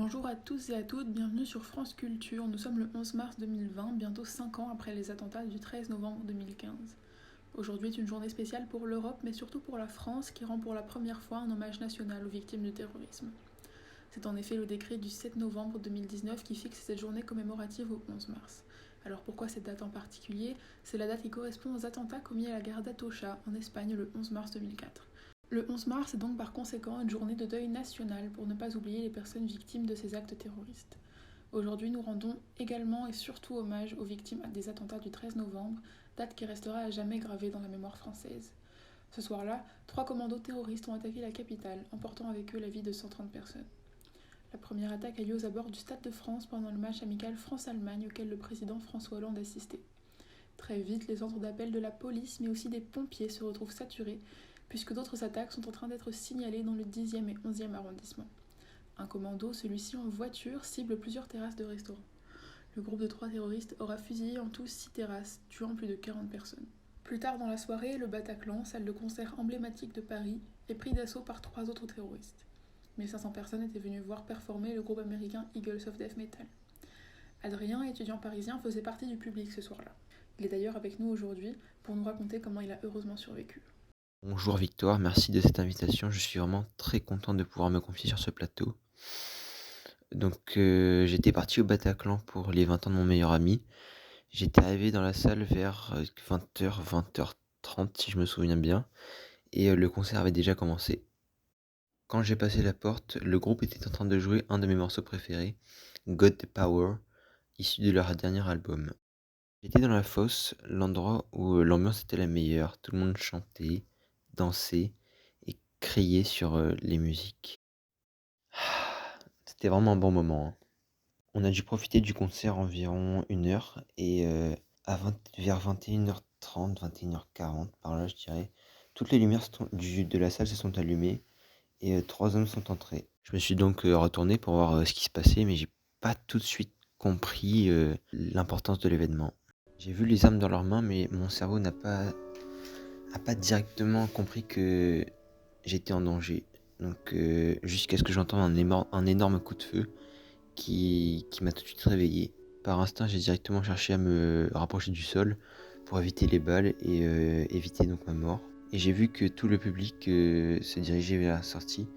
Bonjour à tous et à toutes, bienvenue sur France Culture. Nous sommes le 11 mars 2020, bientôt 5 ans après les attentats du 13 novembre 2015. Aujourd'hui est une journée spéciale pour l'Europe, mais surtout pour la France, qui rend pour la première fois un hommage national aux victimes du terrorisme. C'est en effet le décret du 7 novembre 2019 qui fixe cette journée commémorative au 11 mars. Alors pourquoi cette date en particulier? C'est la date qui correspond aux attentats commis à la gare d'Atocha, en Espagne, le 11 mars 2004. Le 11 mars est donc par conséquent une journée de deuil national pour ne pas oublier les personnes victimes de ces actes terroristes. Aujourd'hui, nous rendons également et surtout hommage aux victimes des attentats du 13 novembre, date qui restera à jamais gravée dans la mémoire française. Ce soir-là, 3 commandos terroristes ont attaqué la capitale, emportant avec eux la vie de 130 personnes. La première attaque a lieu aux abords du Stade de France pendant le match amical France-Allemagne auquel le président François Hollande assistait. Très vite, les centres d'appel de la police, mais aussi des pompiers se retrouvent saturés, puisque d'autres attaques sont en train d'être signalées dans le 10e et 11e arrondissement. Un commando, celui-ci en voiture, cible plusieurs terrasses de restaurants. Le groupe de 3 terroristes aura fusillé en tout 6 terrasses, tuant plus de 40 personnes. Plus tard dans la soirée, le Bataclan, salle de concert emblématique de Paris, est pris d'assaut par 3 autres terroristes. 1500 personnes étaient venues voir performer le groupe américain Eagles of Death Metal. Adrien, étudiant parisien, faisait partie du public ce soir-là. Il est d'ailleurs avec nous aujourd'hui pour nous raconter comment il a heureusement survécu. Bonjour Victoire, merci de cette invitation. Je suis vraiment très content de pouvoir me confier sur ce plateau. J'étais parti au Bataclan pour les 20 ans de mon meilleur ami. J'étais arrivé dans la salle vers 20h, 20h30 si je me souviens bien, et le concert avait déjà commencé. Quand j'ai passé la porte, le groupe était en train de jouer un de mes morceaux préférés, God the Power, issu de leur dernier album. J'étais dans la fosse, l'endroit où l'ambiance était la meilleure. Tout le monde chantait, dansait et criait sur les musiques. C'était vraiment un bon moment, hein. On a dû profiter du concert environ 1 heure et vers 21h30, 21h40, par là je dirais, toutes les lumières de la salle se sont allumées et 3 hommes sont entrés. Je me suis donc retourné pour voir ce qui se passait, mais j'ai pas tout de suite compris l'importance de l'événement. J'ai vu les armes dans leurs mains, mais mon cerveau n'a pas directement compris que j'étais en danger. Jusqu'à ce que j'entende un énorme coup de feu qui m'a tout de suite réveillé. Par instinct, j'ai directement cherché à me rapprocher du sol pour éviter les balles et éviter donc ma mort. Et j'ai vu que tout le public se dirigeait vers la sortie,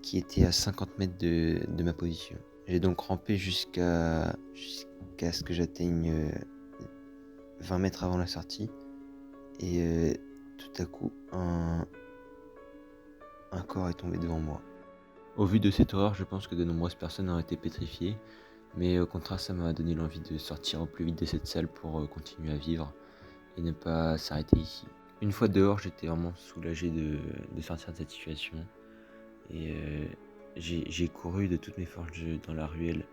qui était à 50 mètres de ma position. J'ai donc rampé jusqu'à ce que j'atteigne 20 mètres avant la sortie. Et tout à coup, un corps est tombé devant moi. Au vu de cette horreur, je pense que de nombreuses personnes ont été pétrifiées, mais au contraire, ça m'a donné l'envie de sortir au plus vite de cette salle pour continuer à vivre et ne pas s'arrêter ici. Une fois dehors, j'étais vraiment soulagé de sortir de cette situation et j'ai couru de toutes mes forces dans la ruelle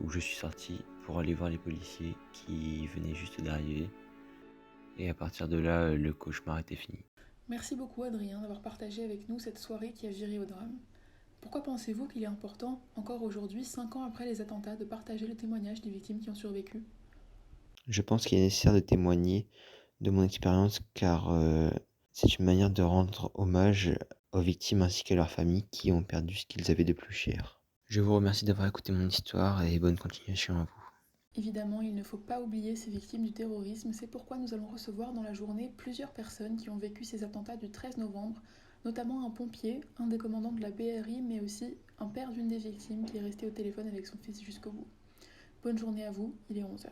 où je suis sorti pour aller voir les policiers qui venaient juste d'arriver. Et à partir de là, le cauchemar était fini. Merci beaucoup Adrien d'avoir partagé avec nous cette soirée qui a viré au drame. Pourquoi pensez-vous qu'il est important, encore aujourd'hui, 5 ans après les attentats, de partager le témoignage des victimes qui ont survécu? Je pense qu'il est nécessaire de témoigner de mon expérience car c'est une manière de rendre hommage aux victimes ainsi qu'à leurs familles qui ont perdu ce qu'ils avaient de plus cher. Je vous remercie d'avoir écouté mon histoire et bonne continuation à vous. Évidemment, il ne faut pas oublier ces victimes du terrorisme, c'est pourquoi nous allons recevoir dans la journée plusieurs personnes qui ont vécu ces attentats du 13 novembre, notamment un pompier, un des commandants de la BRI, mais aussi un père d'une des victimes qui est resté au téléphone avec son fils jusqu'au bout. Bonne journée à vous, il est 11h.